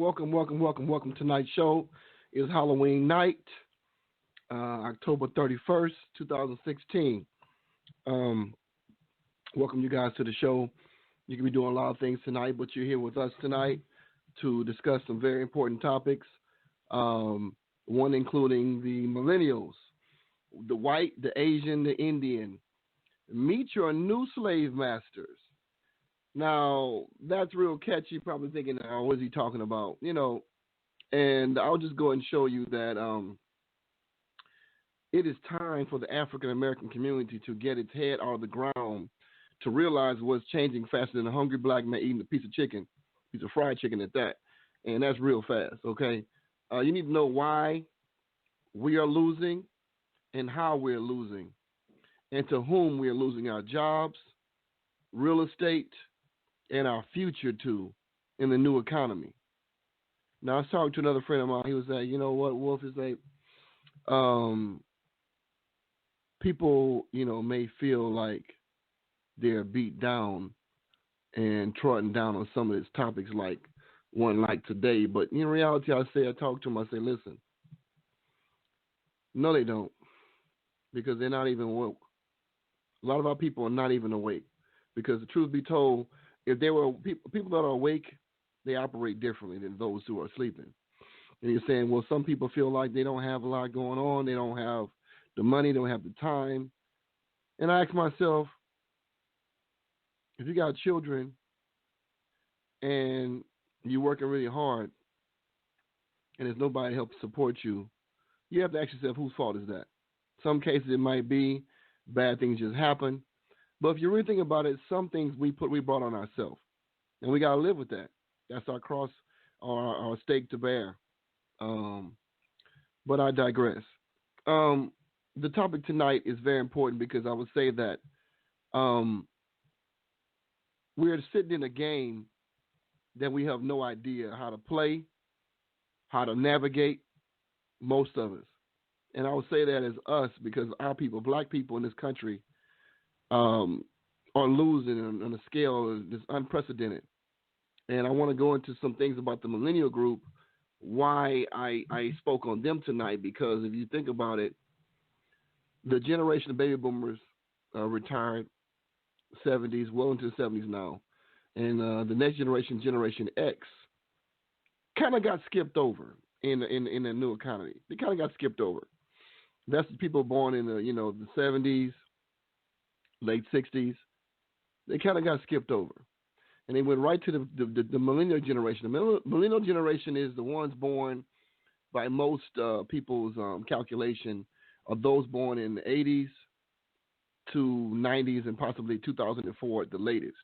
welcome. Tonight's show is Halloween night, October 31st, 2016. Um, Welcome you guys to the show. You can be doing a lot of things tonight, but you're here with us tonight to discuss some very important topics. One including the millennials, the white, the Asian, the Indian. Meet your new slave masters. Now, that's real catchy. Probably thinking, oh, what is he talking about? And I'll just go and show you that it is time for the African American community to get its head out of the ground to realize what's changing faster than a hungry black man eating a piece of chicken, piece of fried chicken at that. And that's real fast, okay? You need to know why we are losing and how we're losing and to whom we are losing our jobs, real estate, and our future to in the new economy. Now, I was talking to another friend of mine. He was like, you know what, Wolf, is like, people, may feel like they're beat down and trodden down on some of these topics like one like today. But in reality, I talk to them, I say, listen, no, they don't, because they're not even woke. A lot of our people are not even awake, because the truth be told, if there were people that are awake, they operate differently than those who are sleeping. And you're saying, well, some people feel like they don't have a lot going on, they don't have the money, they don't have the time. And I ask myself, if you got children and you're working really hard and there's nobody to help support you, you have to ask yourself, whose fault is that? Some cases it might be bad things just happen. But if you really think about it, some things we brought on ourselves. And we got to live with that. That's our cross, our stake to bear. But I digress. The topic tonight is very important because I would say that we're sitting in a game that we have no idea how to play, how to navigate, most of us. And I would say that as us because our people, black people in this country, are losing on a scale that's unprecedented. And I want to go into some things about the millennial group, why I spoke on them tonight, because if you think about it, the generation of baby boomers retired 70s, well into the 70s now. And the next generation, Generation X, kind of got skipped over in the new economy. They kind of got skipped over. That's the people born in the 70s, late 60s. They kind of got skipped over. And they went right to the millennial generation. The millennial generation is the ones born by most people's calculation of those born in the 80s to 90s and possibly 2004 at the latest.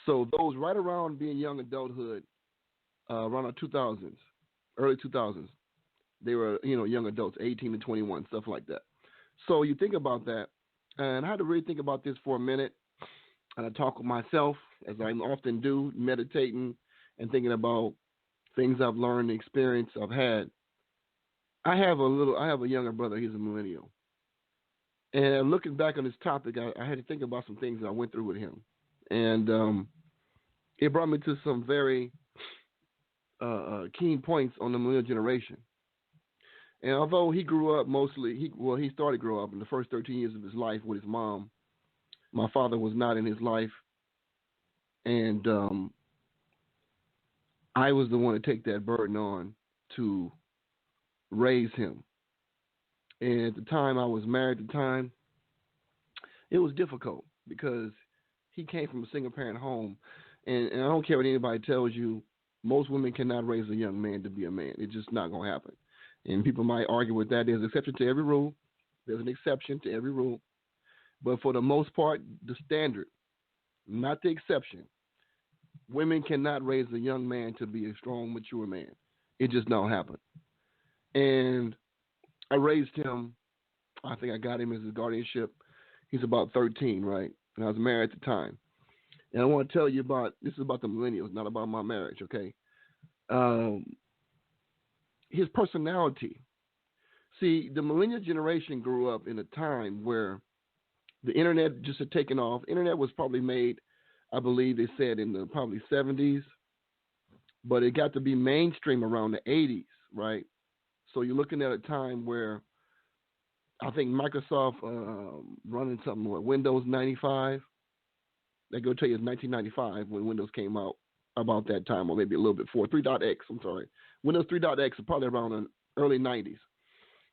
So those right around being young adulthood, around the 2000s, early 2000s, they were, young adults, 18 to 21, stuff like that. So you think about that, and I had to really think about this for a minute, and I talk with myself, as I often do, meditating and thinking about things I've learned, the experience I've had. I have a younger brother. He's a millennial. And looking back on this topic, I had to think about some things that I went through with him. And it brought me to some very keen points on the millennial generation. And although he grew up he started growing up in the first 13 years of his life with his mom. My father was not in his life. And I was the one to take that burden on to raise him. And at the time I was married at the time, it was difficult because he came from a single parent home. And I don't care what anybody tells you, most women cannot raise a young man to be a man. It's just not going to happen. And people might argue with that. There's an exception to every rule. There's an exception to every rule. But for the most part, the standard, not the exception, women cannot raise a young man to be a strong, mature man. It just don't happen. And I raised him. I think I got him as his guardianship. He's about 13, right? And I was married at the time. And I want to tell you this is about the millennials, not about my marriage, okay? His personality. See, the millennial generation grew up in a time where the internet just had taken off. Internet was probably made, I believe they said, in the probably 70s. but it got to be mainstream around the 80s, right? So you're looking at a time where I think Microsoft running something like Windows 95. They go tell you it's 1995 when Windows came out, about that time, or maybe a little bit before. 3.x, I'm sorry. Windows 3.x is probably around the early 90s.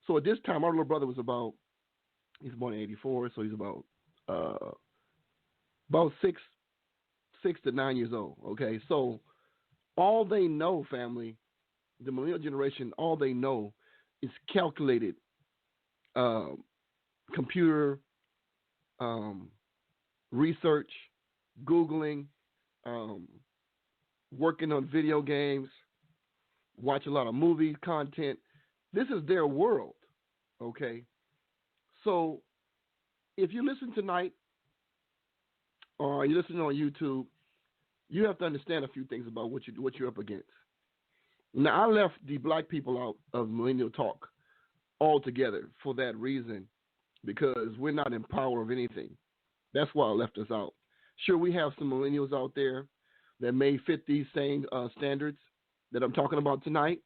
So at this time, our little brother was he's born in 84, so he's about 6 to 9 years old. Okay, so all they know, family, the millennial generation, all they know is calculated uh, computer research, Googling, um, working on video games, watch a lot of movie content. This is their world, okay? So if you listen tonight or you're listening on YouTube, you have to understand a few things about what you're up against. Now, I left the black people out of millennial talk altogether for that reason, because we're not in power of anything. That's why I left us out. Sure, we have some millennials out there that may fit these same standards that I'm talking about tonight,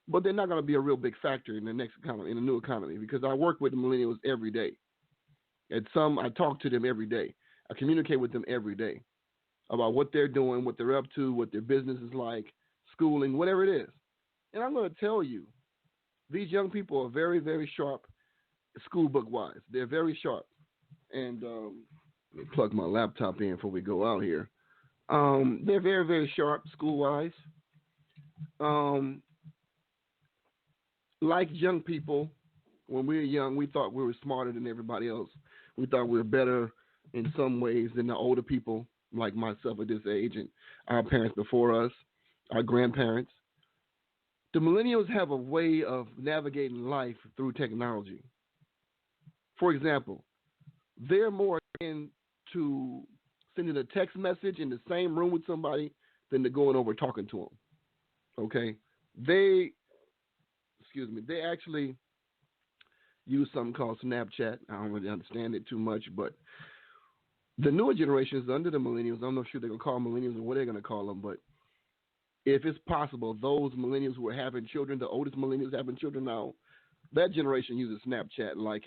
but they're not going to be a real big factor in the next economy, in the new economy, because I work with the millennials every day. I talk to them every day. I communicate with them every day about what they're doing, what they're up to, what their business is like, schooling, whatever it is. And I'm going to tell you, these young people are very, very sharp school book wise. They're very sharp. And let me plug my laptop in before we go out here. They're very, very sharp school wise. Like young people, when we were young, we thought we were smarter than everybody else. We thought we were better in some ways than the older people, like myself at this age, and our parents before us, our grandparents. The millennials have a way of navigating life through technology. For example, they're more into sending a text message in the same room with somebody than to going over talking to them. Okay? They actually use something called Snapchat. I don't really understand it too much, but the newer generations under the millennials, I'm not sure they're going to call millennials or what they're going to call them, but if it's possible, those millennials who are having children, the oldest millennials having children now, that generation uses Snapchat like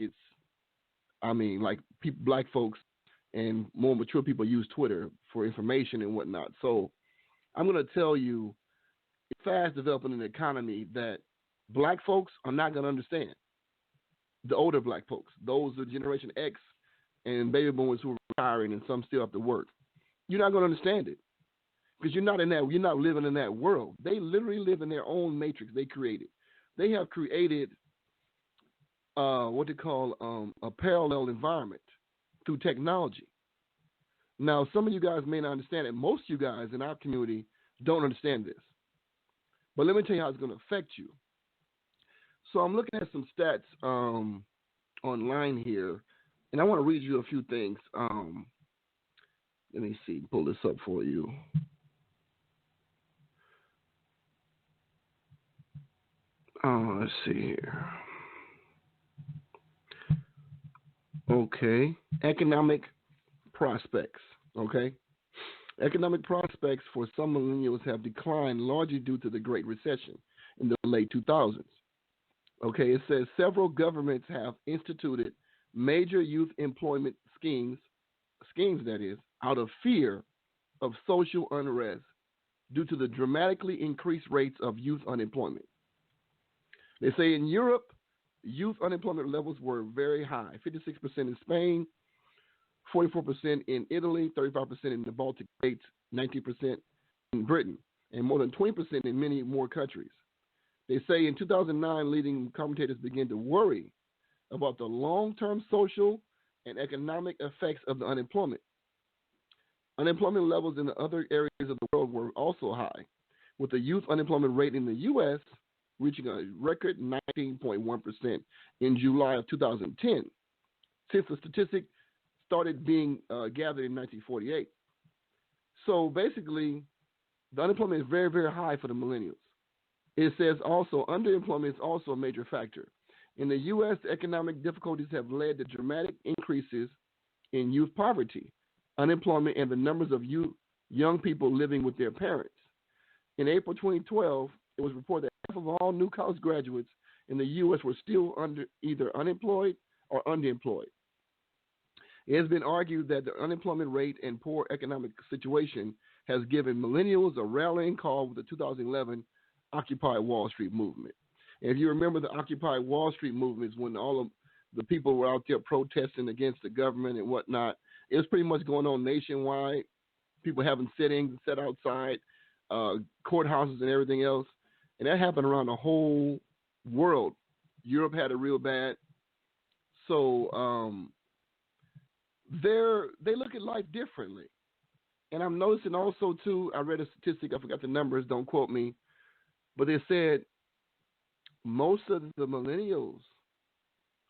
black folks and more mature people use Twitter for information and whatnot. So I'm going to tell you, it's fast developing an economy that black folks are not going to understand. The older black folks, those of Generation X and baby boomers who are retiring and some still have to work, you're not going to understand it because you're not living in that world. They literally live in their own matrix they created. They have created what they call a parallel environment through technology. Now, some of you guys may not understand it. Most of you guys in our community don't understand this. But let me tell you how it's going to affect you. So I'm looking at some stats online here, and I want to read you a few things. Let me see, pull this up for you. Let's see here. Okay, economic prospects. Okay, economic prospects for some millennials have declined largely due to the Great Recession in the late 2000s. Okay, it says several governments have instituted major youth employment schemes that is, out of fear of social unrest due to the dramatically increased rates of youth unemployment. They say in Europe, youth unemployment levels were very high, 56% in Spain, 44% in Italy, 35% in the Baltic states, 19% in Britain, and more than 20% in many more countries. They say in 2009, leading commentators began to worry about the long-term social and economic effects of the unemployment. Unemployment levels in the other areas of the world were also high, with the youth unemployment rate in the U.S. reaching a record 19.1% in July of 2010, since the statistic started being gathered in 1948. So basically, the unemployment is very, very high for the millennials. It says also underemployment is also a major factor. In the U.S., economic difficulties have led to dramatic increases in youth poverty, unemployment, and the numbers of young people living with their parents. In April 2012, it was reported that half of all new college graduates in the U.S. were still either unemployed or underemployed. It has been argued that the unemployment rate and poor economic situation has given millennials a rallying call with the 2011 Occupy Wall Street movement. And if you remember the Occupy Wall Street movement, when all of the people were out there protesting against the government and whatnot, it was pretty much going on nationwide. People having sittings set outside courthouses and everything else. And that happened around the whole world. Europe had it real bad. So they look at life differently. And I'm noticing also, too, I read a statistic, I forgot the numbers, don't quote me, but they said most of the millennials,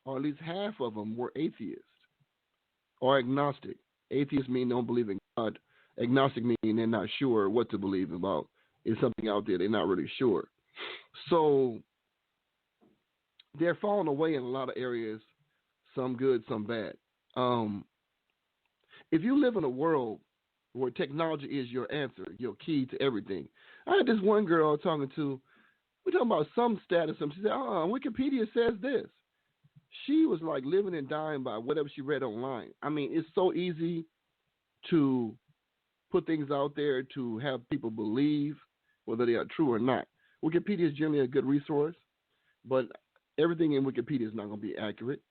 or at least half of them, were atheists or agnostic. Atheists mean don't believe in God. Agnostic mean they're not sure what to believe about. Is something out there they're not really sure. So they're falling away in a lot of areas, some good, some bad. If you live in a world where technology is your answer, your key to everything. I had this one girl I was talking to, we're talking about some status, and she said, Wikipedia says this. She was like living and dying by whatever she read online. I mean, it's so easy to put things out there to have people believe whether they are true or not. Wikipedia is generally a good resource, but everything in Wikipedia is not going to be accurate.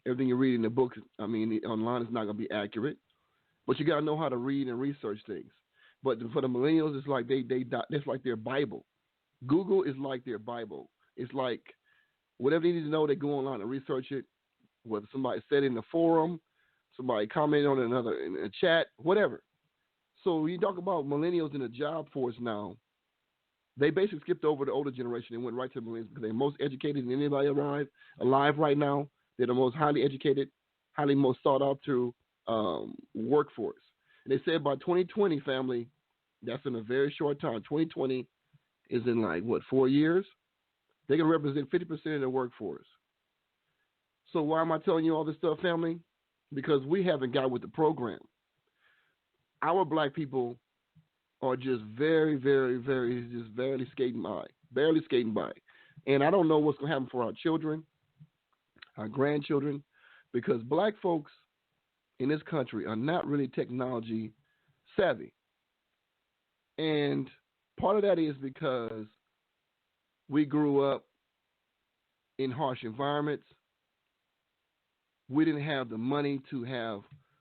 Everything you read in the books, online is not going to be accurate. But you got to know how to read and research things. But for the millennials, it's like it's like their Bible. Google is like their Bible. It's like whatever they need to know, they go online and research it. Whether somebody said it in the forum, somebody commented on it in a chat, whatever. So you talk about millennials in the job force now. They basically skipped over the older generation and went right to the millennials because they're most educated than anybody alive right now. They're the most highly educated, most sought after workforce. And they said by 2020, family, that's in a very short time. 2020 is in 4 years? They can represent 50% of the workforce. So why am I telling you all this stuff, family? Because we haven't got with the program. Our black people are just very, very, very, just barely skating by. And I don't know what's going to happen for our children, our grandchildren, because black folks in this country are not really technology savvy. And part of that is because we grew up in harsh environments. We didn't have the money to have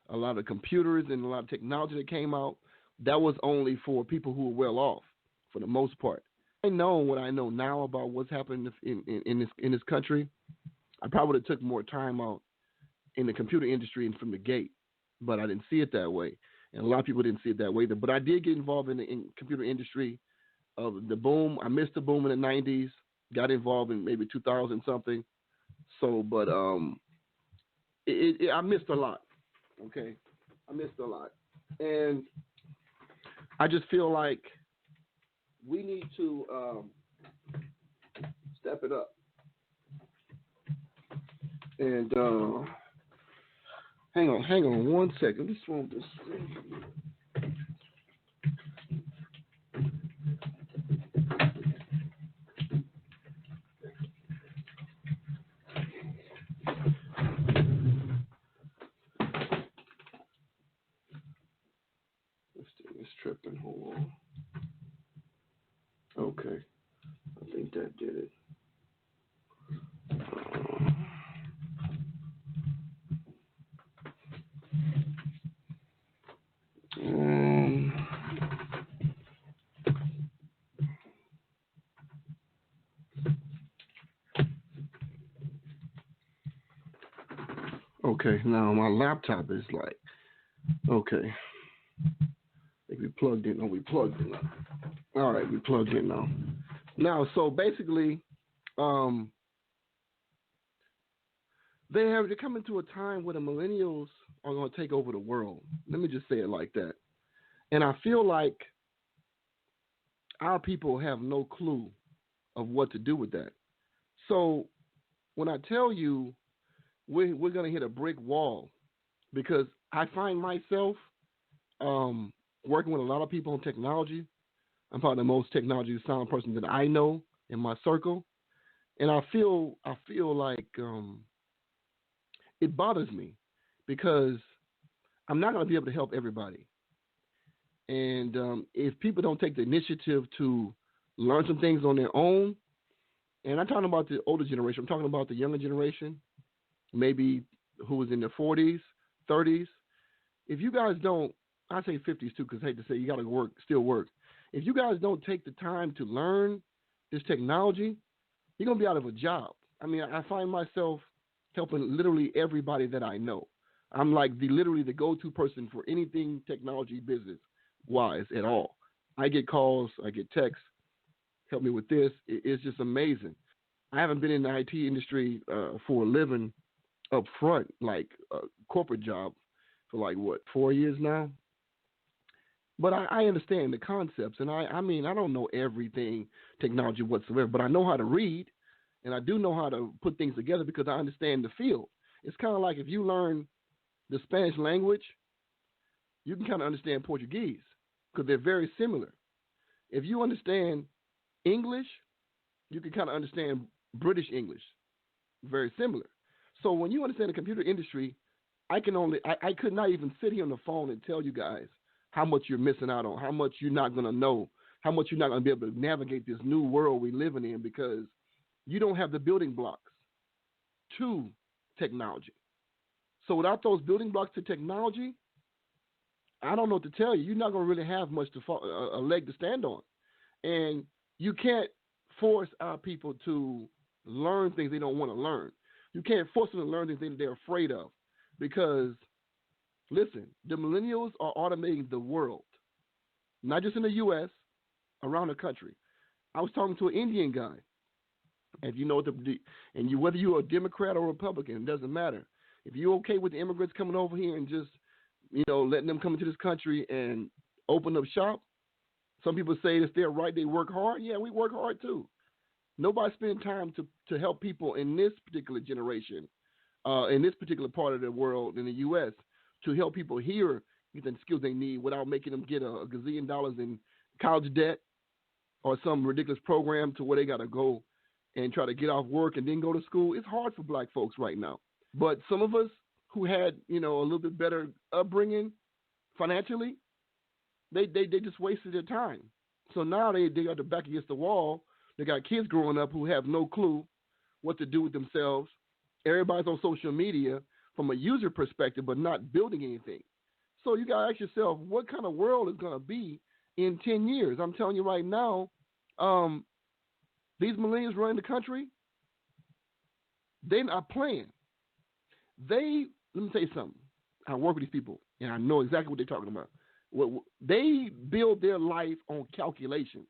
a lot of computers and a lot of technology that came out. That was only for people who were well off, for the most part. I know what I know now about what's happening in this country. I probably would have took more time out in the computer industry and from the gate, but I didn't see it that way. And a lot of people didn't see it that way. But I did get involved in the computer industry of the boom. I missed the boom in the 90s, got involved in maybe 2000 something. So, but I missed a lot. Okay, I missed a lot. And I just feel like we need to step it up. And hang on 1 second. This phone just. This thing is tripping. Hold on. Okay, I think that did it. Okay, now my laptop is like, okay. I think we plugged in. Oh, we plugged in now. All right, we plugged in now. Now, so basically, they're coming to a time where the millennials are going to take over the world. Let me just say it like that. And I feel like our people have no clue of what to do with that. So when I tell you we're going to hit a brick wall, because I find myself working with a lot of people on technology. I'm probably the most technology sound person that I know in my circle, and I feel like it bothers me because I'm not going to be able to help everybody. And if people don't take the initiative to learn some things on their own, and I'm talking about the older generation, I'm talking about the younger generation, maybe who was in their 40s, 30s. If you guys don't, I say 50s too, because I hate to say you got to work, still work. If you guys don't take the time to learn this technology, you're gonna be out of a job. I mean, I find myself helping literally everybody that I know. I'm like literally the go-to person for anything technology business wise at all. I get calls, I get texts, help me with this. It's just amazing. I haven't been in the IT industry for a living up front, like a corporate job, for like what 4 years now. But I understand the concepts, and I mean I don't know everything technology whatsoever, but I know how to read, and I do know how to put things together because I understand the field. It's kind of like if you learn the Spanish language, you can kind of understand Portuguese because they're very similar. If you understand English, you can kind of understand British English, very similar. So when you understand the computer industry, I could not even sit here on the phone and tell you guys how much you're missing out on, how much you're not going to know, how much you're not going to be able to navigate this new world we're living in because you don't have the building blocks to technology. So without those building blocks to technology, I don't know what to tell you. You're not going to really have much to a leg to stand on, and you can't force our people to learn things they don't want to learn. You can't force them to learn things they're afraid of, because listen, the millennials are automating the world, not just in the U.S., around the country. I was talking to an Indian guy, and you know and you whether you're a Democrat or Republican, it doesn't matter. If you're okay with the immigrants coming over here and just letting them come into this country and open up shop, some people say it's their right. They work hard. Yeah, we work hard too. Nobody's spending time to help people in this particular generation, in this particular part of the world, in the U.S., to help people here get the skills they need without making them get a gazillion dollars in college debt or some ridiculous program to where they got to go and try to get off work and then go to school. It's hard for black folks right now. But some of us who had, a little bit better upbringing financially, they just wasted their time. So now they got their back against the wall. They got kids growing up who have no clue what to do with themselves. Everybody's on social media from a user perspective, but not building anything. So you got to ask yourself, what kind of world is going to be in 10 years? I'm telling you right now, these millennials running the country, they're not playing. Let me tell you something. I work with these people, and I know exactly what they're talking about. They build their life on calculations.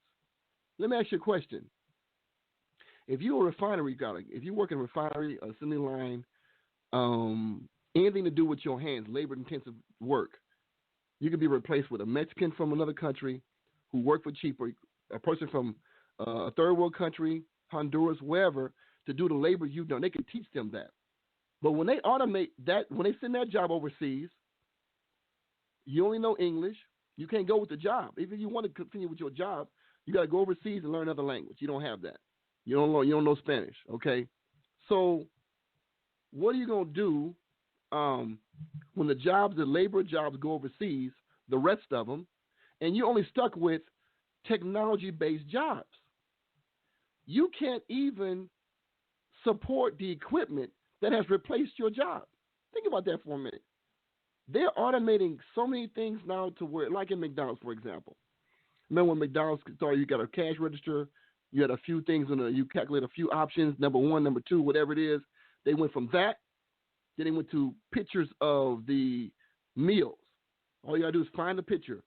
Let me ask you a question. If you're a refinery guy, if you work in a refinery, assembly line, anything to do with your hands, labor-intensive work, you can be replaced with a Mexican from another country who work for cheaper, a person from a third world country, Honduras, wherever, to do the labor you've done. They can teach them that. But when they automate that, when they send that job overseas, you only know English. You can't go with the job. Even if you want to continue with your job, you got to go overseas and learn another language. You don't have that. You don't know Spanish. Okay, so what are you gonna do when the labor jobs go overseas, the rest of them, and you're only stuck with technology-based jobs? You can't even support the equipment that has replaced your job. Think about that for a minute. They're automating so many things now to where, like in McDonald's, for example. Remember when McDonald's started, you got a cash register, you had a few things, you calculate a few options, number one, number two, whatever it is. They went from that, then they went to pictures of the meals. All you got to do is find the pictures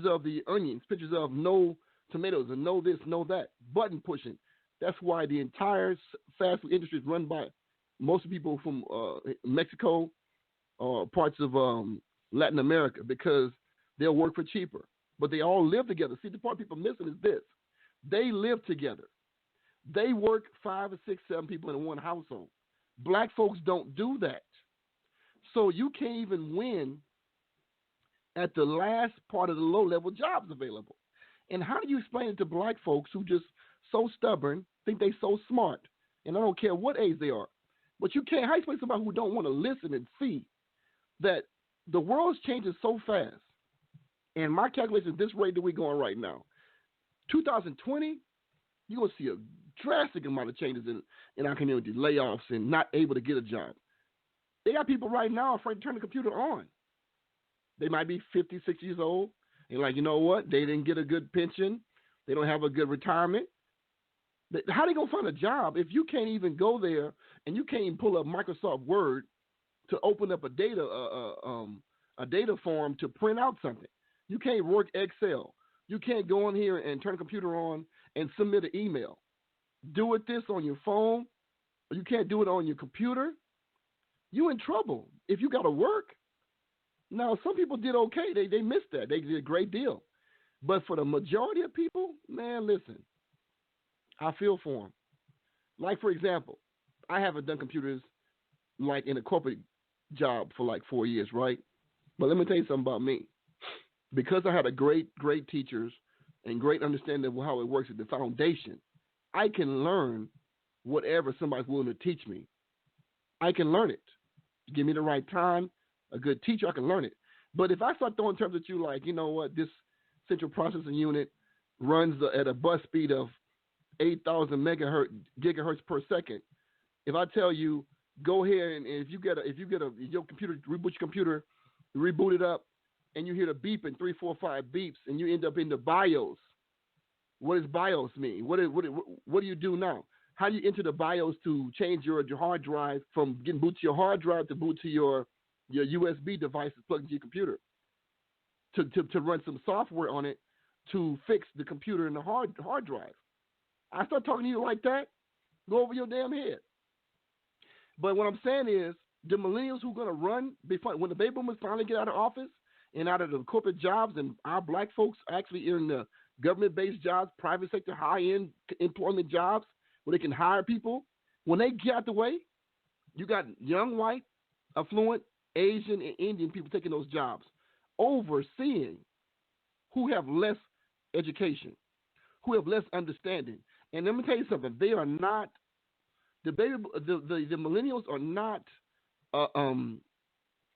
of the onions, pictures of no tomatoes, and no this, no that, button pushing. That's why the entire fast food industry is run by most people from Mexico or parts of Latin America, because they'll work for cheaper. But they all live together. See, the part people missing is this. They live together. They work 5 or 6, 7 people in one household. Black folks don't do that. So you can't even win at the last part of the low-level jobs available. And how do you explain it to black folks who just so stubborn, think they so smart, and I don't care what age they are, but you can't. How you explain to somebody who don't want to listen and see that the world's changing so fast? And my calculation is this rate that we're going right now. 2020, you're going to see a drastic amount of changes in our community, layoffs and not able to get a job. They got people right now afraid to turn the computer on. They might be 50, 60 years old, and like, you know what? They didn't get a good pension. They don't have a good retirement. How are they going to find a job if you can't even go there and you can't even pull up Microsoft Word to open up a data form to print out something? You can't work Excel. You can't go in here and turn the computer on and submit an email. Do it this on your phone. You can't do it on your computer. You in trouble if you got to work. Now, some people did okay. They missed that. They did a great deal. But for the majority of people, man, listen, I feel for them. Like, for example, I haven't done computers like in a corporate job for like 4 years, right? But let me tell you something about me. Because I had a great teachers and great understanding of how it works at the foundation, I can learn whatever somebody's willing to teach me. I can learn it. Give me the right time, a good teacher, I can learn it. But if I start throwing terms at you like, you know what, this central processing unit runs at a bus speed of 8,000 gigahertz per second. If I tell you, go ahead and if you get your computer, reboot your computer, reboot it up, and you hear the beeping 3, 4, 5 beeps, and you end up in the BIOS. What does BIOS mean? What do you do now? How do you enter the BIOS to change your hard drive from getting boot to your hard drive to boot to your USB devices plugged into your computer to run some software on it to fix the computer and the hard drive? I start talking to you like that, go over your damn head. But what I'm saying is the millennials who are going to run, when the baby boomers finally get out of office and out of the corporate jobs, and our black folks actually in the government-based jobs, private sector, high-end employment jobs where they can hire people, when they get out the way, you got young, white, affluent, Asian, and Indian people taking those jobs, overseeing who have less education, who have less understanding. And let me tell you something, they are not, the millennials are not,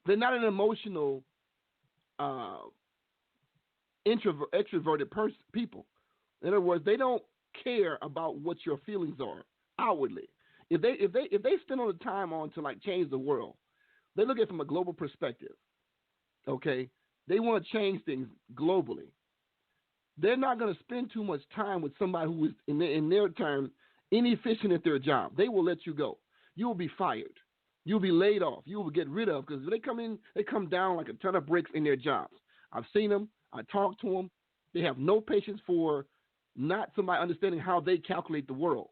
they're not an emotional, extroverted people. In other words, they don't care about what your feelings are outwardly. If they spend all the time on to like change the world, they look at it from a global perspective. Okay, they want to change things globally. They're not going to spend too much time with somebody who is in their term inefficient at their job. They will let you go. You will be fired. You'll be laid off. You will get rid of, because they come in, they come down like a ton of bricks in their jobs. I've seen them. I talk to them. They have no patience for not somebody understanding how they calculate the world.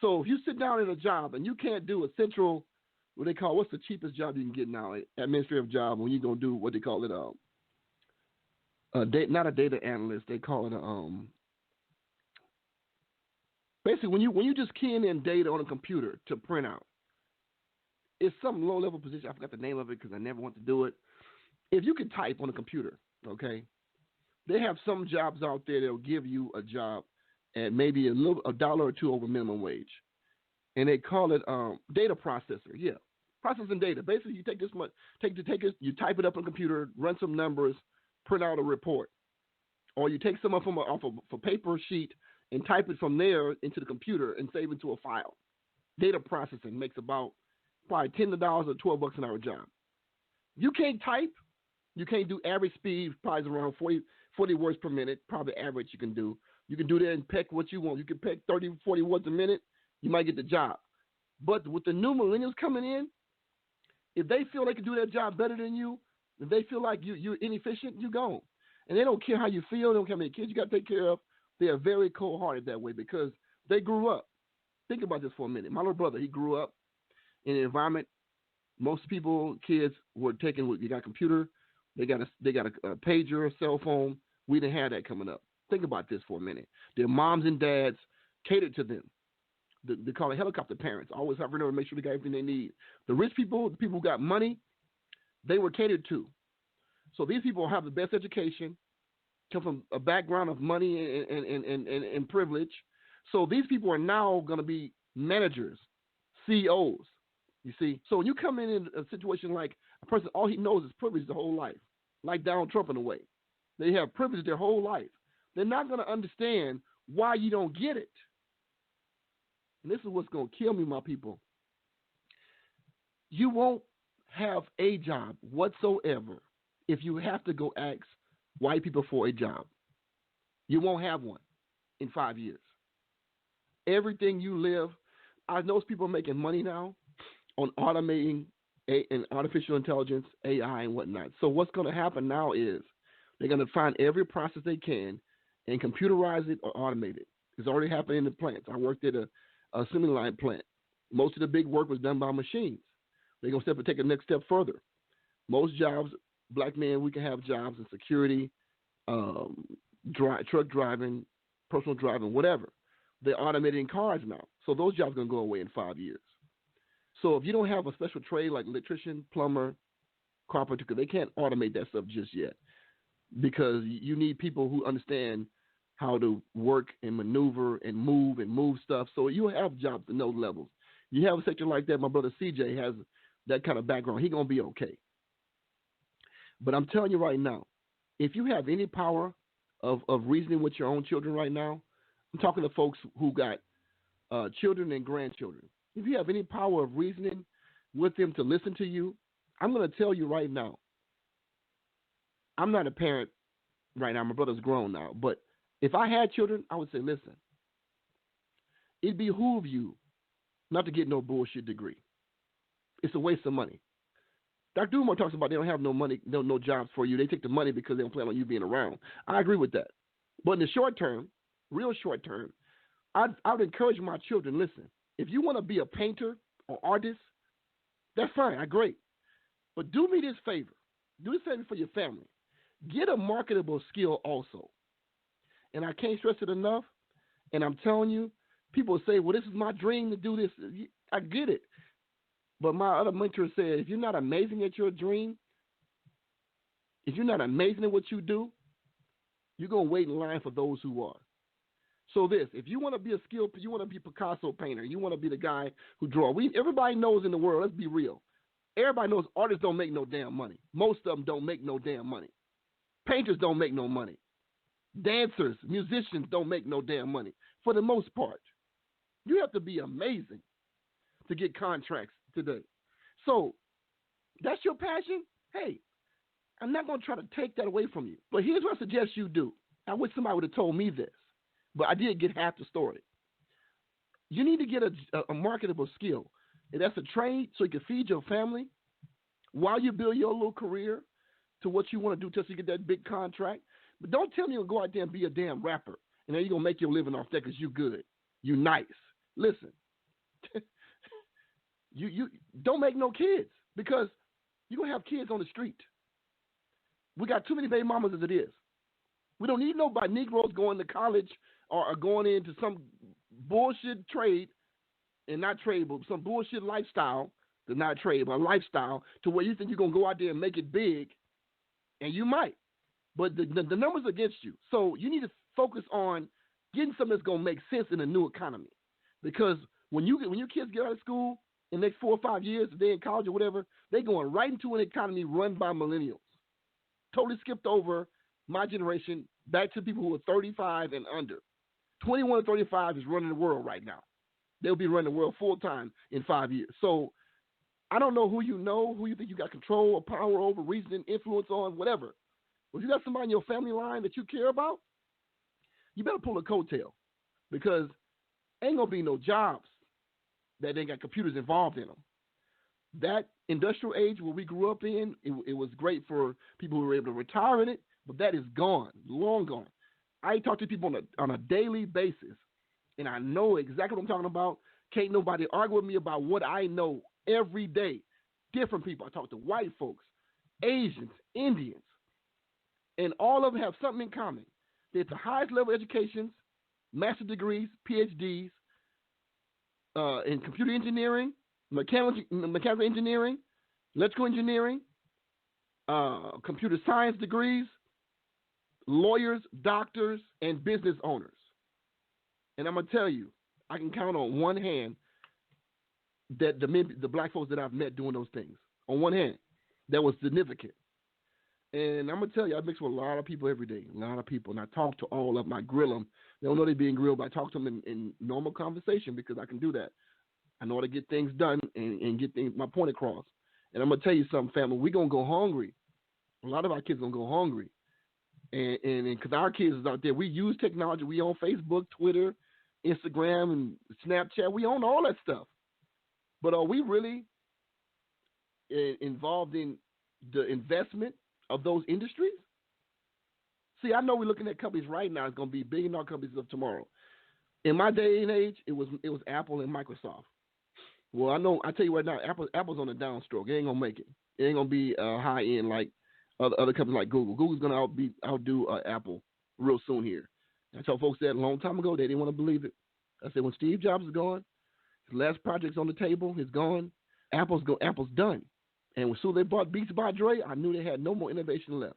So if you sit down in a job and you can't do a central, what they call, what's the cheapest job you can get now, administrative job, when you're going to do what they call it, not a data analyst, they call it basically when you just keying in data on a computer to print out. It's some low level position. I forgot the name of it because I never want to do it. If you can type on a computer, okay, they have some jobs out there that'll give you a job at maybe a dollar or two over minimum wage, and they call it data processor. Yeah, processing data. Basically, you take this much, you type it up on a computer, run some numbers, print out a report, or you take some off of a paper sheet and type it from there into the computer and save it to a file. Data processing makes about probably $10 or $12 an hour job. You can't type. You can't do average speed, probably around 40 words per minute, probably average you can do. You can do that and peck what you want. You can peck 30, 40 words a minute, you might get the job. But with the new millennials coming in, if they feel they can do their job better than you, if they feel like you're inefficient, you go. And they don't care how you feel. They don't care how many kids you got to take care of. They are very cold-hearted that way because they grew up. Think about this for a minute. My little brother, he grew up in an environment. Most kids were taking, you got a computer, they got a pager, a cell phone. We didn't have that coming up. Think about this for a minute. Their moms and dads catered to them. They call it helicopter parents. Always have to make sure they got everything they need. The rich people, the people who got money, they were catered to. So these people have the best education. come from a background of money and privilege. So these people are now going to be managers, CEOs. You see, so when you come in a situation like a person, all he knows is privilege the whole life, like Donald Trump in a way. They have privilege their whole life. They're not going to understand why you don't get it. And this is what's going to kill me, my people. You won't have a job whatsoever if you have to go ask white people for a job. You won't have one in 5 years. Everything you live, I know people are making money now on automating and artificial intelligence, AI, and whatnot. So what's going to happen now is they're going to find every process they can and computerize it or automate it. It's already happening in the plants. I worked at a assembly line plant. Most of the big work was done by machines. They're going to take a next step further. Most jobs, black men, we can have jobs in security, truck driving, personal driving, whatever. They're automating cars now. So those jobs are going to go away in 5 years. So if you don't have a special trade like electrician, plumber, carpenter, they can't automate that stuff just yet because you need people who understand how to work and maneuver and move stuff. So you have jobs in those levels. You have a section like that. My brother CJ has that kind of background. He's going to be okay. But I'm telling you right now, if you have any power of reasoning with your own children right now, I'm talking to folks who got children and grandchildren. If you have any power of reasoning with them to listen to you, I'm going to tell you right now, I'm not a parent right now. My brother's grown now. But if I had children, I would say, listen, it behooves you not to get no bullshit degree. It's a waste of money. Dr. Umar talks about they don't have no money, no jobs for you. They take the money because they don't plan on you being around. I agree with that. But in the short term, real short term, I would encourage my children, listen, if you want to be a painter or artist, that's fine. Great. But do me this favor. Do this favor for your family. Get a marketable skill also. And I can't stress it enough. And I'm telling you, people say, well, this is my dream to do this. I get it. But my other mentor said, if you're not amazing at your dream, if you're not amazing at what you do, you're going to wait in line for those who are. So if you want to be a skilled, you want to be a Picasso painter, you want to be the guy who draws. Everybody knows in the world, let's be real. Everybody knows artists don't make no damn money. Most of them don't make no damn money. Painters don't make no money. Dancers, musicians don't make no damn money for the most part. You have to be amazing to get contracts today. So that's your passion? Hey, I'm not going to try to take that away from you. But here's what I suggest you do. I wish somebody would have told me this, but I did get half the story. You need to get a marketable skill. And that's a trade so you can feed your family while you build your little career to what you want to do till you get that big contract. But don't tell me you'll go out there and be a damn rapper and then you're going to make your living off that because you good. You nice. Listen, you don't make no kids because you're going to have kids on the street. We got too many baby mamas as it is. We don't need nobody, Negroes going to college or going into some bullshit trade, and not trade, but some bullshit lifestyle, not trade, but a lifestyle, to where you think you're going to go out there and make it big, and you might. But the numbers are against you. So you need to focus on getting something that's going to make sense in a new economy. Because when your kids get out of school in the next 4 or 5 years, if they're in college or whatever, they're going right into an economy run by millennials. Totally skipped over my generation back to people who are 35 and under. 21 to 35 is running the world right now. They'll be running the world full time in 5 years. So I don't know who you think you got control or power over, reasoning, influence on, whatever. But if you got somebody in your family line that you care about, you better pull a coattail because ain't going to be no jobs that ain't got computers involved in them. That industrial age where we grew up in, it was great for people who were able to retire in it, but that is gone, long gone. I talk to people on a daily basis, and I know exactly what I'm talking about. Can't nobody argue with me about what I know every day. Different people. I talk to white folks, Asians, Indians, and all of them have something in common. They're at the highest level of educations, master degrees, PhDs, in computer engineering, mechanical engineering, electrical engineering, computer science degrees, lawyers, doctors, and business owners. And I'm going to tell you, I can count on one hand that the black folks that I've met doing those things. On one hand, that was significant. And I'm going to tell you, I mix with a lot of people every day, a lot of people. And I talk to all of them. I grill them. They don't know they're being grilled, but I talk to them in normal conversation because I can do that. I know how to get things done and get my point across. And I'm going to tell you something, family. We're going to go hungry. A lot of our kids are going to go hungry. And because our kids is out there, we use technology. We own Facebook, Twitter, Instagram, and Snapchat. We own all that stuff. But are we really involved in the investment of those industries? See, I know we're looking at companies right now. It's going to be billion-dollar companies of tomorrow. In my day and age, it was Apple and Microsoft. Well, I tell you right now, Apple's on a downstroke. It ain't gonna make it. It ain't gonna be high end like other companies like Google. Google's gonna outdo Apple real soon here. I told folks that a long time ago. They didn't want to believe it. I said when Steve Jobs is gone, his last project's on the table. He's gone. Apple's done. And as soon as they bought Beats by Dre, I knew they had no more innovation left.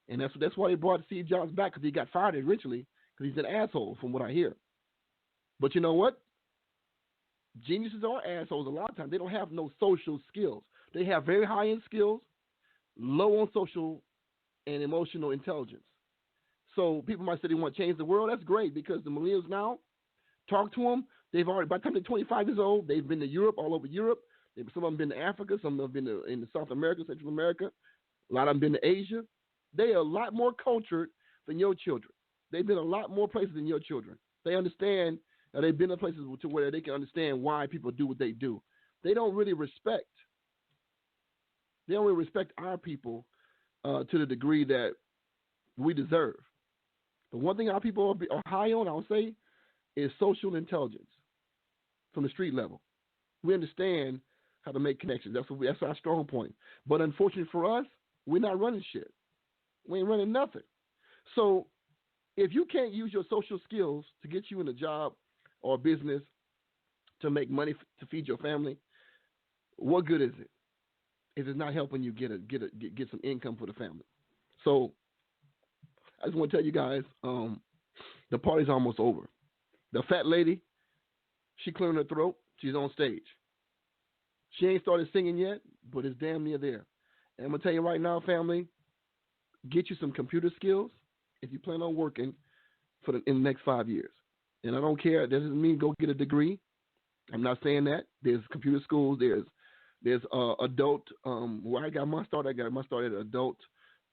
And that's why they brought Steve Jobs back, because he got fired originally because he's an asshole, from what I hear. But you know what? Geniuses are assholes a lot of times. They don't have no social skills. They have very high-end skills, low on social and emotional intelligence. So people might say they want to change the world. That's great, because the millennials now, talk to them. They've already, by the time they're 25 years old, they've been to Europe, all over Europe. Some of them been to Africa. Some of them been in South America, Central America. A lot of them been to Asia. They are a lot more cultured than your children. They've been a lot more places than your children. They understand. They've been in places to where they can understand why people do what they do. They don't really respect our people to the degree that we deserve. But one thing our people are high on, I'll say, is social intelligence from the street level. We understand how to make connections. That's our strong point. But unfortunately for us, we're not running shit. We ain't running nothing. So if you can't use your social skills to get you in a job or business to make money to feed your family, what good is it if it's not helping you get some income for the family? So I just want to tell you guys, the party's almost over. The fat lady, she clearing her throat. She's on stage. She ain't started singing yet, but it's damn near there. And I'm going to tell you right now, family, get you some computer skills if you plan on working in the next 5 years. And I don't care. That doesn't mean go get a degree. I'm not saying that. There's computer schools. There's adult. Where I got my start at Adult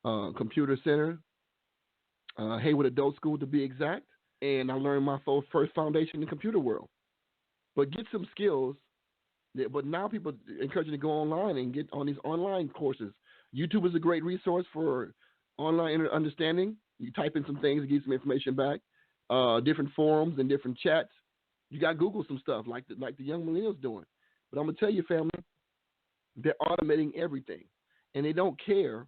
Computer Center, Hayward Adult School to be exact. And I learned my first foundation in the computer world. But get some skills. But now people encourage you to go online and get on these online courses. YouTube is a great resource for online understanding. You type in some things and get some information back. Different forums and different chats. You got to Google some stuff like the young millennials doing. But I'm going to tell you, family, they're automating everything. And they don't care.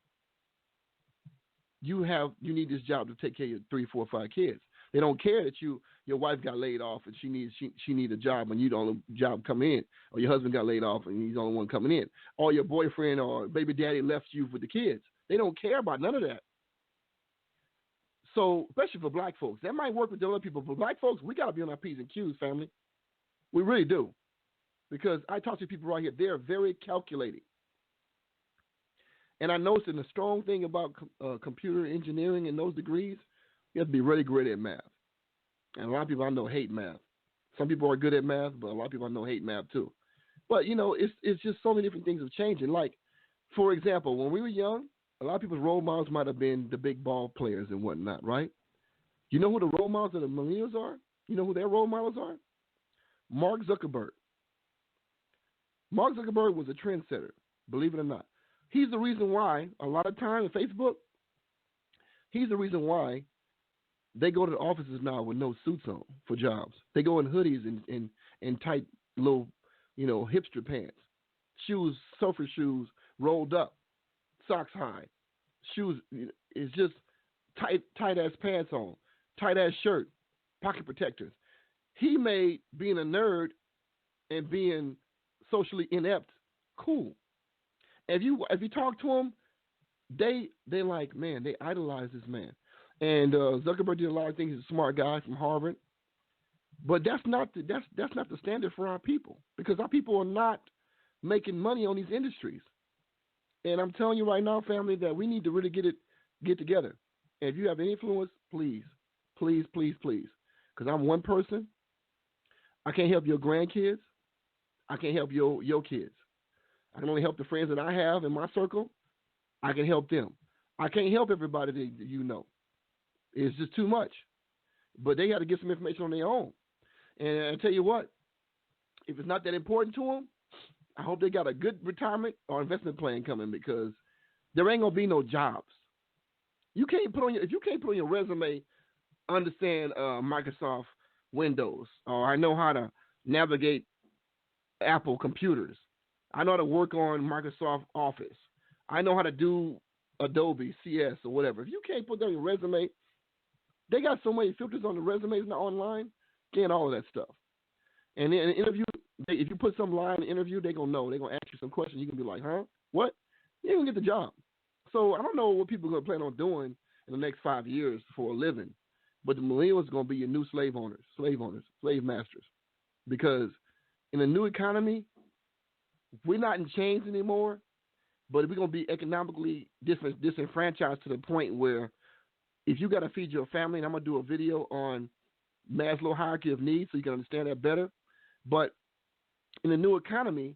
You need this job to take care of your 3, 4, 5 kids. They don't care that your wife got laid off and she needs a job and you the only job coming in, or your husband got laid off and he's the only one coming in, or your boyfriend or baby daddy left you with the kids. They don't care about none of that. So, especially for black folks, that might work with the other people. For black folks, we got to be on our P's and Q's, family. We really do. Because I talk to people right here, they're very calculating. And I noticed a strong thing about computer engineering and those degrees, you have to be really great at math. And a lot of people I know hate math. Some people are good at math, but a lot of people I know hate math too. But, it's just so many different things have changed. Like, for example, when we were young, a lot of people's role models might have been the big ball players and whatnot, right? You know who the role models of the millennials are? You know who their role models are? Mark Zuckerberg. Mark Zuckerberg was a trendsetter, believe it or not. He's the reason why, a lot of times on Facebook, he's the reason why they go to the offices now with no suits on for jobs. They go in hoodies and tight little, hipster pants. Shoes, surfer shoes, rolled up. Socks high. Shoes, it's just tight-ass pants on. Tight-ass shirt. Pocket protectors. He made being a nerd and being socially inept cool. If you talk to him, they like, man, they idolize this man. And Zuckerberg did a lot of things. He's a smart guy from Harvard, but that's not the standard for our people because our people are not making money on these industries. And I'm telling you right now, family, that we need to really get together. And if you have any influence, please, please, please, please, because I'm one person. I can't help your grandkids. I can't help your kids. I can only help the friends that I have in my circle. I can help them. I can't help everybody that you know. It's just too much. But they got to get some information on their own. And I tell you what, if it's not that important to them, I hope they got a good retirement or investment plan coming because there ain't gonna be no jobs. You can't put on your if you can't put on your resume, understand Microsoft Windows, or I know how to navigate Apple computers. I know how to work on Microsoft Office. I know how to do Adobe CS or whatever. If you can't put that on your resume, they got so many filters on the resumes now online, getting all of that stuff. And then in an interview, if you put some line in the interview, they're going to know. They're going to ask you some questions. You can be like, huh? What? You ain't going to get the job. So I don't know what people are going to plan on doing in the next 5 years for a living. But the millennials are going to be your new slave masters. Because in a new economy, we're not in chains anymore, but we're going to be economically disenfranchised to the point where if you got to feed your family, and I'm going to do a video on Maslow hierarchy of needs so you can understand that better. But in the new economy,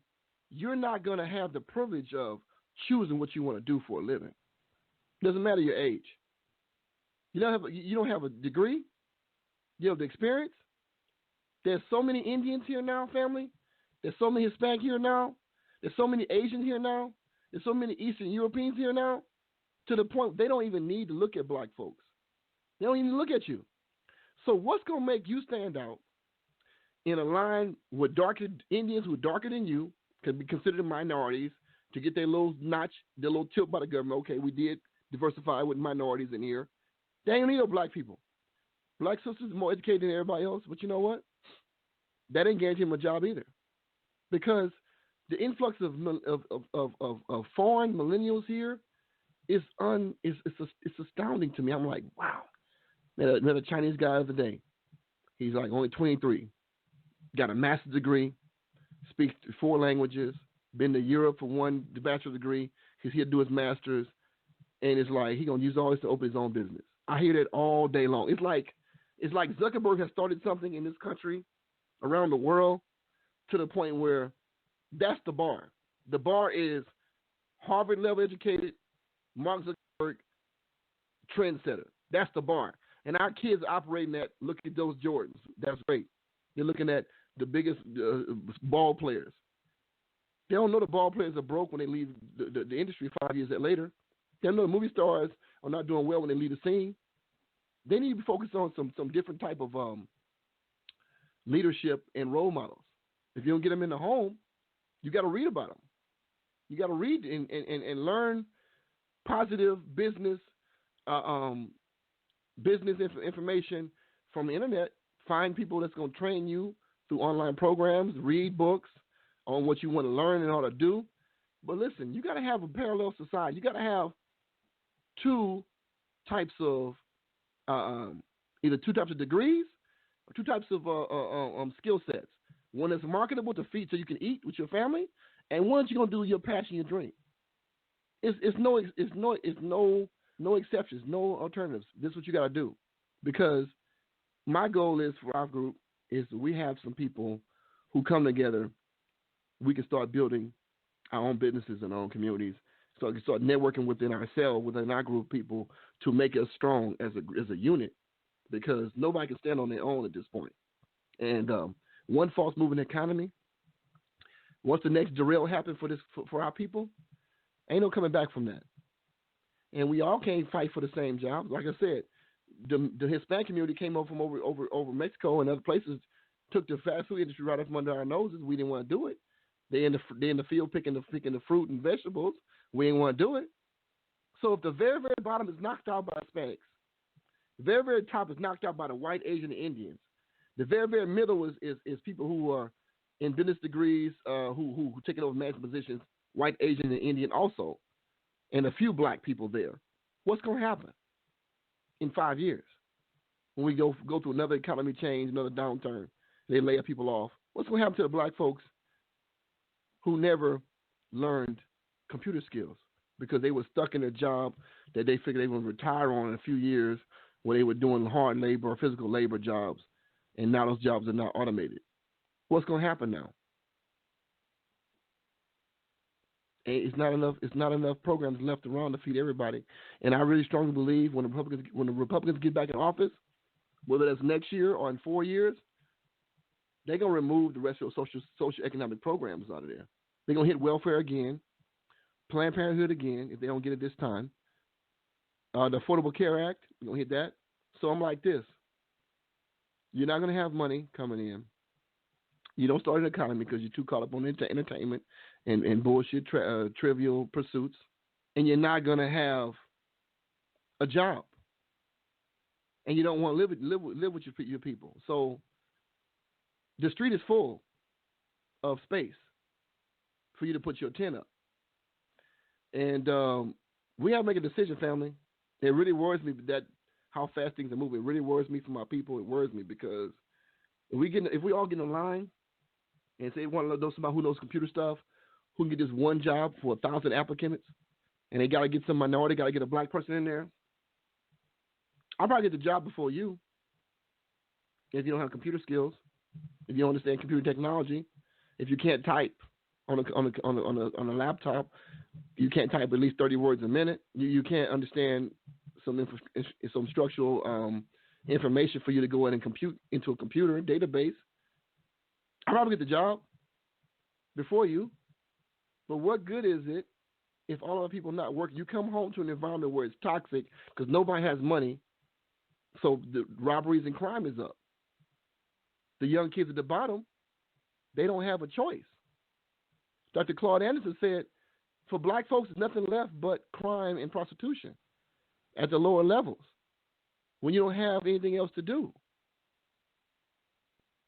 you're not going to have the privilege of choosing what you want to do for a living. Doesn't matter your age. You don't have a degree. You have the experience. There's so many Indians here now, family. There's so many Hispanic here now. There's so many Asians here now. There's so many Eastern Europeans here now to the point they don't even need to look at black folks. They don't even look at you. So what's going to make you stand out in a line with darker Indians who are darker than you, can be considered minorities, to get their little notch, their little tilt by the government? Okay, we did diversify with minorities in here. They ain't need no black people. Black sisters are more educated than everybody else, but you know what? That ain't guaranteeing them a job either. Because the influx of foreign millennials here is it's astounding to me. I'm like, wow. Met a Chinese guy the other day. He's like only 23, got a master's degree, speaks 4 languages, been to Europe for the bachelor's degree because he'll do his master's, and it's like he gonna use all this to open his own business. I hear that all day long. It's like Zuckerberg has started something in this country, around the world, to the point where that's the bar. The bar is Harvard level educated, Mark Zuckerberg, trendsetter. That's the bar. And our kids are operating at, look at those Jordans. That's great. They're looking at the biggest ball players. They don't know the ball players are broke when they leave the industry 5 years later. They don't know the movie stars are not doing well when they leave the scene. They need to be focused on some different type of leadership and role models. If you don't get them in the home, you got to read about them. You got to read and learn positive business information from the internet. Find people that's going to train you through online programs, read books on what you want to learn and how to do. But listen, you got to have a parallel society. You got to have two types of either two types of degrees or two types of skill sets. One that's marketable to feed so you can eat with your family, and one that you're gonna do your passion, your dream. It's no exceptions, no alternatives. This is what you got to do, because my goal is for our group is that we have some people who come together. We can start building our own businesses and our own communities. So we can start networking within ourselves, within our group of people, to make us strong as a unit, because nobody can stand on their own at this point. And one false move in the economy, once the next derail happens for our people, ain't no coming back from that. And we all can't fight for the same jobs. Like I said, the Hispanic community came over from over Mexico and other places, took the fast food industry right up from under our noses. We didn't want to do it. They in the field picking the fruit and vegetables. We didn't want to do it. So if the very, very bottom is knocked out by Hispanics, the very, very top is knocked out by the white, Asian, and Indians, the very, very middle is people who are in business degrees, who taking over management positions, white, Asian, and Indian also, and a few black people there. What's going to happen? in 5 years. When we go through another economy change, another downturn, they lay people off. What's going to happen to the black folks who never learned computer skills because they were stuck in a job that they figured they were going to retire on in a few years, where they were doing hard labor or physical labor jobs, and now those jobs are not automated? What's going to happen now? It's not enough. It's not enough programs left around to feed everybody. And I really strongly believe when the Republicans get back in office, whether that's next year or in 4 years, they're gonna remove the rest of the social economic programs out of there. They're gonna hit welfare again, Planned Parenthood again if they don't get it this time. The Affordable Care Act, we're gonna hit that. So I'm like this: you're not gonna have money coming in. You don't start an economy because you're too caught up on entertainment and bullshit, trivial pursuits, and you're not gonna have a job, and you don't want to live with your people. So the street is full of space for you to put your tent up, and we have to make a decision, family. It really worries me that how fast things are moving. It really worries me for my people. It worries me because if we all get in line and say one of those somebody who knows computer stuff, who can get this one job for 1,000 applicants, and they got to get some minority, got to get a black person in there, I'll probably get the job before you. If you don't have computer skills, if you don't understand computer technology, if you can't type on a laptop, you can't type at least 30 words a minute. You can't understand some structural information for you to go in and compute into a computer database. I'll probably get the job before you. But what good is it if all other people not working? You come home to an environment where it's toxic because nobody has money, so the robberies and crime is up. The young kids at the bottom, they don't have a choice. Dr. Claude Anderson said, for black folks, there's nothing left but crime and prostitution at the lower levels when you don't have anything else to do.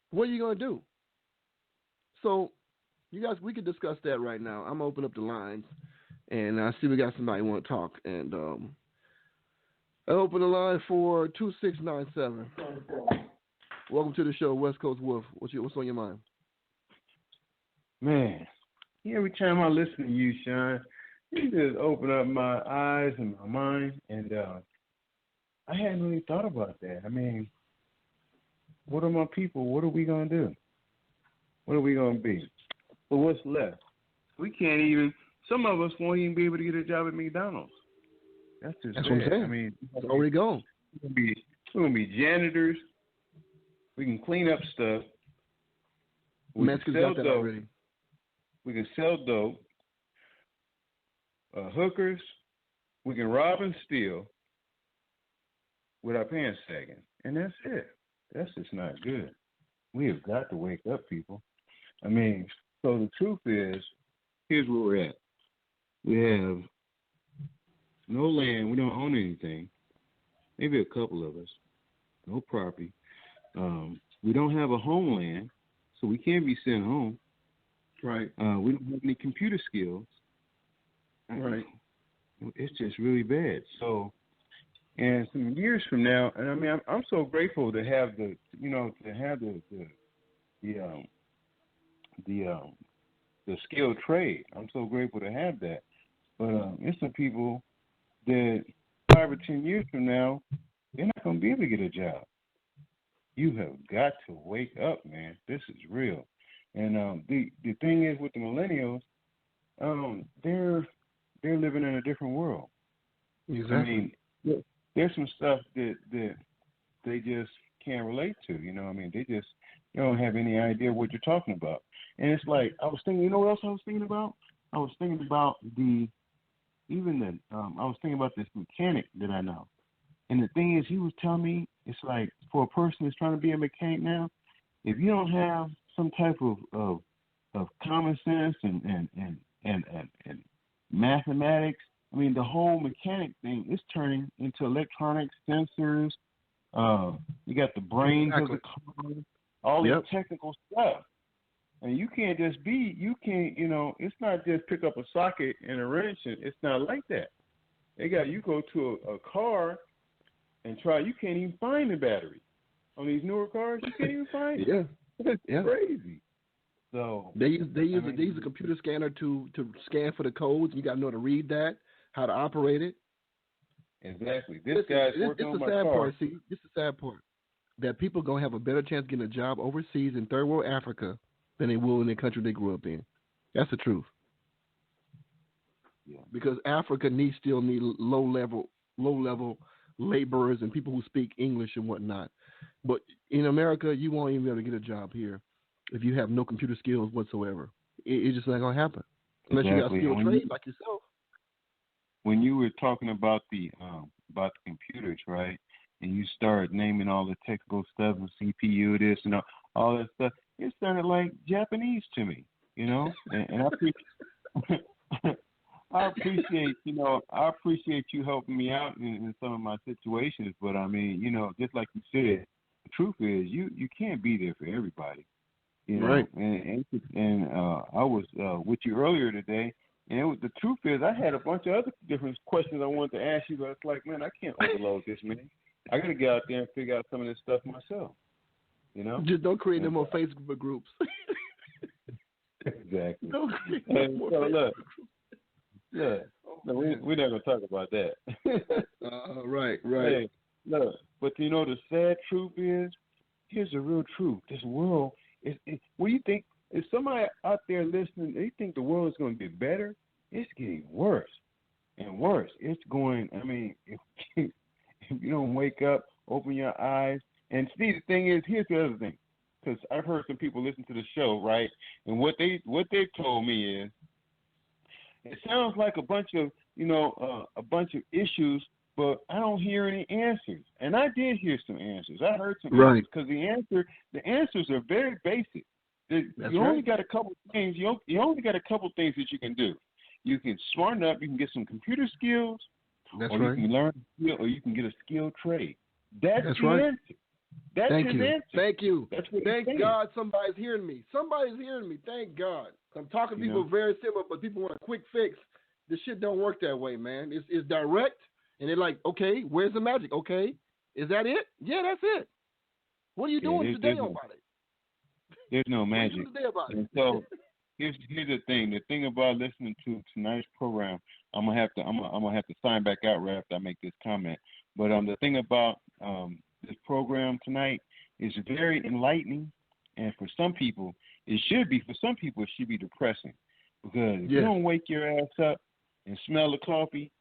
What are you going to do? So, you guys, we could discuss that right now. I'm going to open up the lines, and I see we got somebody who want to talk. And I open the line for 2697. Welcome to the show, West Coast Wolf. What's on your mind? Man, every time I listen to you, Sean, you just open up my eyes and my mind, and I hadn't really thought about that. I mean, what are my people? What are we going to do? What are we going to be? Well, what's left? We can't even, some of us won't even be able to get a job at McDonald's. That's just That's what I'm saying. I mean, it's already gone. We're going to be janitors. We can clean up stuff. We can sell dope. Already. We can sell dope. Hookers. We can rob and steal with our pants sagging. And that's it. That's just not good. We have got to wake up, people. I mean, so the truth is, here's where we're at. We have no land. We don't own anything. Maybe a couple of us. No property. We don't have a homeland, so we can't be sent home. Right. We don't have any computer skills. Right. It's just really bad. So, and some years from now, and I mean, I'm so grateful to have the skilled trade. I'm so grateful to have that. But it's some people that 5 or 10 years from now, they're not going to be able to get a job. You have got to wake up, man. This is real. And the thing is with the millennials, they're living in a different world. Exactly. I mean, there's some stuff that they just can't relate to. You know, I mean, they don't have any idea what you're talking about. And it's like I was thinking. You know what else I was thinking about? I was thinking about I was thinking about this mechanic that I know. And the thing is, he was telling me, it's like for a person that's trying to be a mechanic now, if you don't have some type of common sense and mathematics, I mean, the whole mechanic thing is turning into electronics, sensors. You got the brains of the car, all this technical stuff. And you can't just be, it's not just pick up a socket and a wrench. It's not like that. You go to a car, and try. You can't even find the battery on these newer cars. You can't even find it. Yeah, It's crazy. So they use a computer scanner to scan for the codes. You got to know how to read that, how to operate it. Exactly. This guy's working on my car. See, this is the sad part. That people going to have a better chance getting a job overseas in third world Africa than they will in the country they grew up in. That's the truth. Yeah. Because Africa still need low level laborers and people who speak English and whatnot. But in America, you won't even be able to get a job here if you have no computer skills whatsoever. It's just not going to happen unless you got a skilled trade like yourself. When you were talking about the computers, right, and you started naming all the technical stuff and CPU, this and all that stuff, it sounded like Japanese to me, you know. And I appreciate you helping me out in some of my situations. But I mean, just like you said, the truth is you can't be there for everybody, you know. Right. And I was with you earlier today. And the truth is, I had a bunch of other different questions I wanted to ask you, but it's like, man, I can't overload this, man. I got to get out there and figure out some of this stuff myself, you know? Just don't create no more Facebook groups. Exactly. Don't create no more Facebook look, groups. No, we're not going to talk about that. Right. Hey, look, but the sad truth is, here's the real truth. This world is what do you think? If somebody out there listening, they think the world is going to get better, it's getting worse and worse. It's going, I mean, if you don't wake up, open your eyes, and see, the thing is, here's the other thing, because I've heard some people listen to the show, right, and what they've told me is, it sounds like a bunch of issues, but I don't hear any answers. And I did hear some answers. I heard some answers, because the answers are very basic. Only got a couple things. You only got a couple things that you can do. You can smarten up. You can get some computer skills. That's or right. You can learn a skill, or you can get a skilled trade. That's the right. answer. That's Thank his you. answer. Thank you. That's what Thank God somebody's hearing me. Somebody's hearing me. Thank God. I'm talking to people very similar, but people want a quick fix. This shit don't work that way, man. It's direct, and they're like, okay, where's the magic? Okay, is that it? Yeah, that's it. What are you doing today about it? There's no magic. What are you doing today about it? And so here's the thing. The thing about listening to tonight's program, I'm gonna have to sign back out right after I make this comment. But the thing about this program tonight is very enlightening, and for some people it should be depressing, because if you don't wake your ass up and smell the coffee,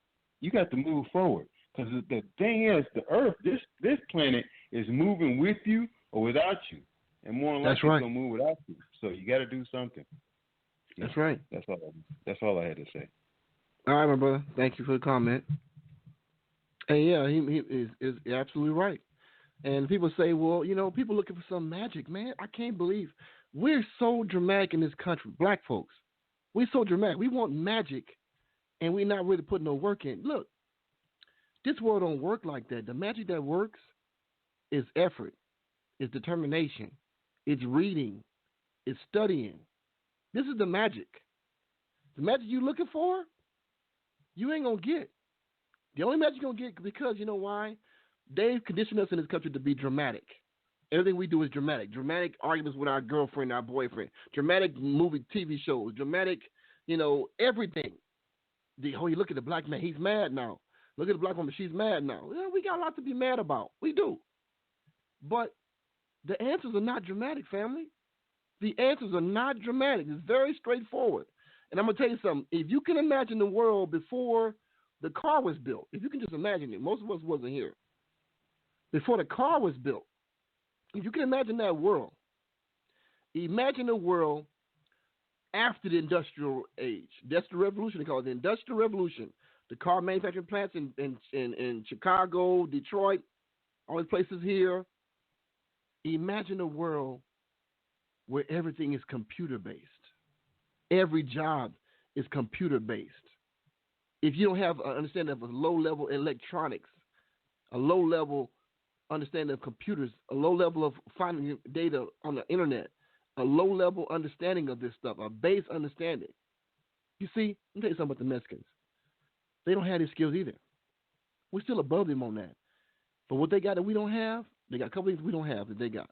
you got to move forward. Because the thing is, the Earth, this planet is moving with you or without you, and more than likely it's gonna move without you. So you got to do something. That's right. That's all I had to say. All right, my brother. Thank you for the comment. And yeah, he is absolutely right. And people say, well, people looking for some magic, man. I can't believe we're so dramatic in this country, black folks. We're so dramatic. We want magic, and we're not really putting no work in. Look, this world don't work like that. The magic that works is effort, is determination, it's reading, it's studying. This is the magic. The magic you looking for, you ain't going to get. The only magic you're going to get, because you know why? They've conditioned us in this country to be dramatic. Everything we do is dramatic. Dramatic arguments with our girlfriend, our boyfriend. Dramatic movie, TV shows. Dramatic, everything. You look at the black man, he's mad now. Look at the black woman, she's mad now. We got a lot to be mad about. We do. But the answers are not dramatic, family. The answers are not dramatic. It's very straightforward. And I'm going to tell you something. If you can imagine the world before the car was built, if you can just imagine it, most of us wasn't here. Before the car was built, if you can imagine that world, imagine a world after the industrial age. That's the revolution they call it, the industrial revolution. The car manufacturing plants in Chicago, Detroit, all these places here. Imagine a world where everything is computer-based. Every job is computer-based. If you don't have an understanding of a low-level electronics, a low-level understanding of computers, a low level of finding data on the internet, a low-level understanding of this stuff, a base understanding. You see, let me tell you something about the Mexicans. They don't have these skills either. We're still above them on that. But what they got that we don't have, they got a couple things we don't have that they got.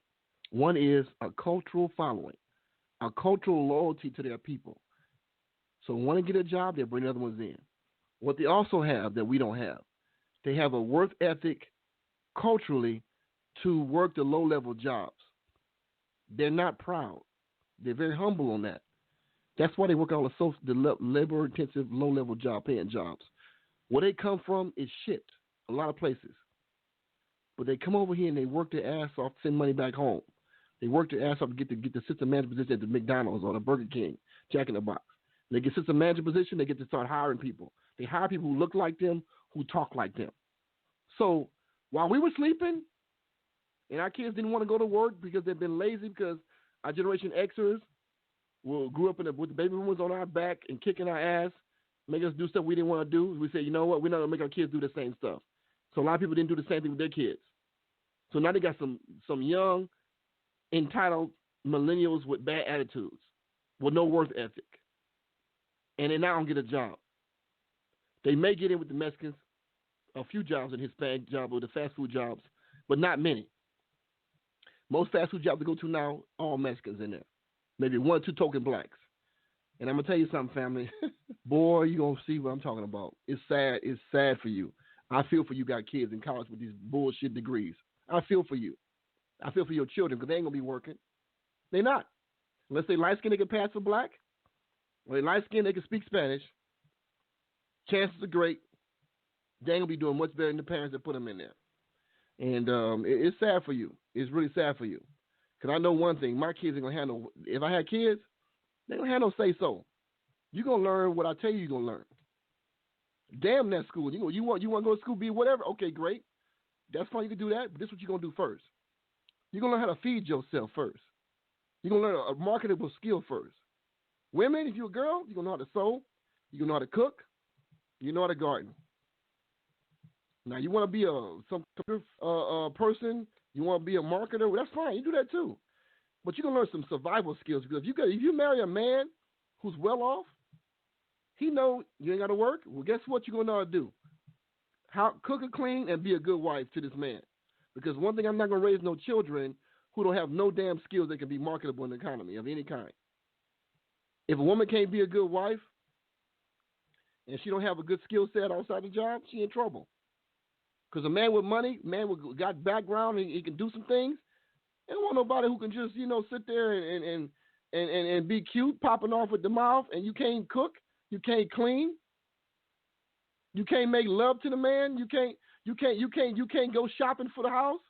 One is a cultural following, a cultural loyalty to their people. So when one get a job, they bring other ones in. What they also have that we don't have, they have a work ethic culturally to work the low-level jobs. They're not proud. They're very humble on that. That's why they work all the labor-intensive, low-level paying jobs. Where they come from is shit, a lot of places. But they come over here and they work their ass off to send money back home. They work their ass off to get the system manager position at the McDonald's or the Burger King, Jack in the Box. They get system manager position, they get to start hiring people. They hire people who look like them, who talk like them. So while we were sleeping and our kids didn't want to go to work because they've been lazy, because our Generation Xers grew up with the baby boomers on our back and kicking our ass, making us do stuff we didn't want to do, we said, you know what, we're not going to make our kids do the same stuff. So a lot of people didn't do the same thing with their kids. So now they got some young, entitled millennials with bad attitudes, with no work ethic. And they now don't get a job. They may get in with the Mexicans, a few jobs in Hispanic jobs or the fast food jobs, but not many. Most fast food jobs they go to now, all Mexicans in there. Maybe one or two token blacks. And I'm going to tell you something, family. Boy, you're going to see what I'm talking about. It's sad. It's sad for you. I feel for you got kids in college with these bullshit degrees. I feel for you. I feel for your children because they ain't going to be working. They're not. Unless they light-skinned, they can pass for black. Or they light-skinned, they can speak Spanish. Chances are great. They ain't going to be doing much better than the parents that put them in there. And it's sad for you. It's really sad for you. Because I know one thing. My kids ain't going to have no, if I had kids, they don't have no say-so. You're going to learn what I tell you you're going to learn. Damn that school. You want to go to school, be whatever? Okay, great. That's fine. You can do that. But this is what you're going to do first. You're going to learn how to feed yourself first. You're going to learn a marketable skill first. Women, if you're a girl, you're going to know how to sew. You're going to know how to cook. You know how to garden. Now, you want to be some person, you want to be a marketer, well, that's fine. You do that too. But you're going to learn some survival skills. Because if you marry a man who's well off, he know you ain't got to work. Well, guess what you're going to know how to do? How cook and clean and be a good wife to this man. Because one thing, I'm not going to raise no children who don't have no damn skills that can be marketable in the economy of any kind. If a woman can't be a good wife and she don't have a good skill set outside the job, she in trouble. Because a man with money, got background, and he can do some things. They don't want nobody who can just, sit there and be cute, popping off with the mouth, and you can't cook, you can't clean, you can't make love to the man, you can't go shopping for the house,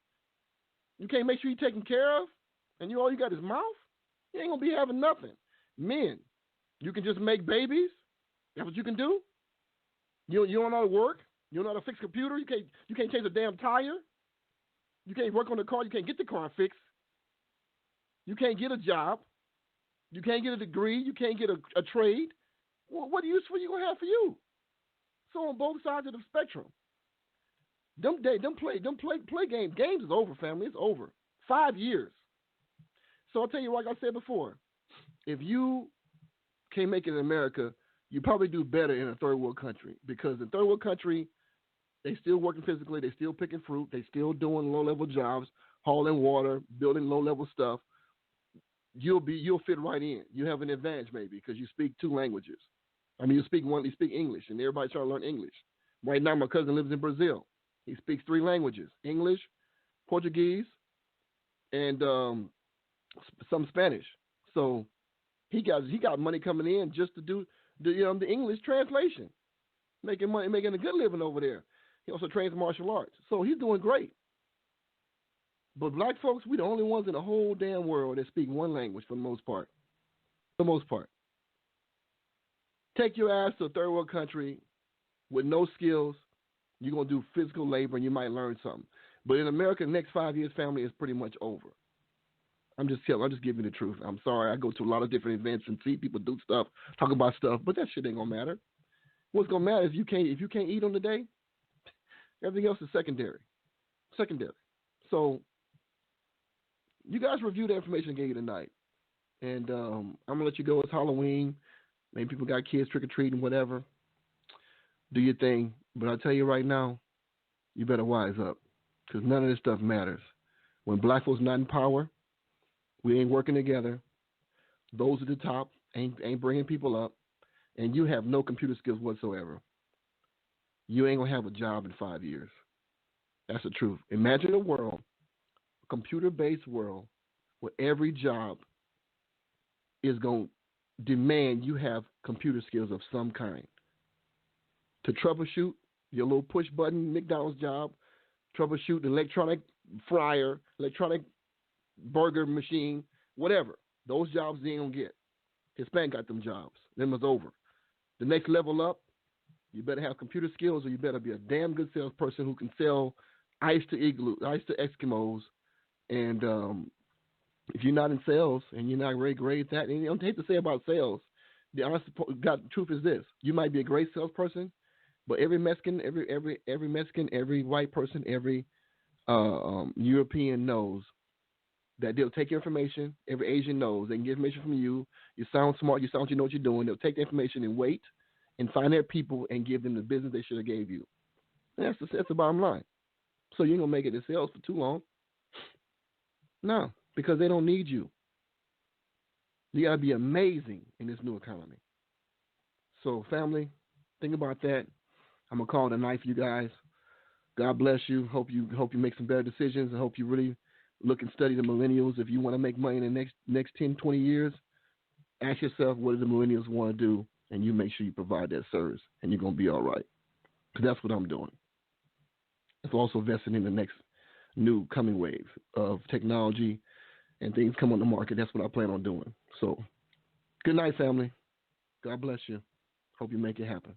you can't make sure you're taken care of, and all you got is mouth. You ain't gonna be having nothing. Men, you can just make babies. That's what you can do. You don't know how to work. You don't know how to fix a computer. You can't change a damn tire. You can't work on the car. You can't get the car fixed. You can't get a job. You can't get a degree. You can't get a trade. Well, what use for you gonna have for you? So on both sides of the spectrum, them play games is over, family. It's over. 5 years. So I'll tell you, like I said before, if you can't make it in America, you probably do better in a third world country, because in third world country, they still working physically, they still picking fruit, they still doing low-level jobs, hauling water, building low-level stuff. You'll fit right in. You have an advantage maybe because you speak 2 languages. I mean, you speak English, and everybody's trying to learn English. Right now, my cousin lives in Brazil. He speaks 3 languages: English, Portuguese, and some Spanish. So he got money coming in just to do the English translation, making money, making a good living over there. He also trains martial arts, so he's doing great. But black folks, we the only ones in the whole damn world that speak 1 language for the most part. For the most part. Take your ass to a third world country with no skills. You're gonna do physical labor and you might learn something. But in America, the next 5 years, family, is pretty much over. I'm just giving you the truth. I'm sorry. I go to a lot of different events and see people do stuff, talk about stuff, but that shit ain't gonna matter. What's gonna matter is if you can't eat on the day, everything else is secondary. So you guys review the information I gave you tonight, and I'm gonna let you go. It's Halloween. Maybe people got kids trick or treating, whatever. Do your thing, but I tell you right now, you better wise up. because none of this stuff matters. When black folks not in power, we ain't working together. Those at the top ain't bringing people up, and you have no computer skills whatsoever. You ain't gonna have a job in 5 years. That's the truth. Imagine a world, a computer-based world, where every job is gonna demand you have computer skills of some kind to troubleshoot your little push button McDonald's job, troubleshoot the electronic fryer, electronic burger machine, whatever. Those jobs they ain't gonna get. Hispanic got them jobs. Them is over. The next level up, you better have computer skills, or you better be a damn good salesperson who can sell ice to Eskimos. And if you're not in sales and you're not very great at that, and I don't hate to say about sales, the honest truth is this: you might be a great salesperson, but every Mexican, every white person, every European knows that they'll take your information. Every Asian knows they can get information from you. You sound smart. You sound like you know what you're doing. They'll take the information and wait and find their people and give them the business they should have gave you. And that's the bottom line. So you ain't going to make it in sales for too long. No, because they don't need you. You got to be amazing in this new economy. So family, think about that. I'm going to call it a night for you guys. God bless you. Hope you make some better decisions. I hope you really look and study the millennials. If you want to make money in the next 10, 20 years, ask yourself, what do the millennials want to do? And you make sure you provide that service, and you're going to be all right. Because that's what I'm doing. It's also investing in the next new coming wave of technology and things come on the market. That's what I plan on doing. So good night, family. God bless you. Hope you make it happen.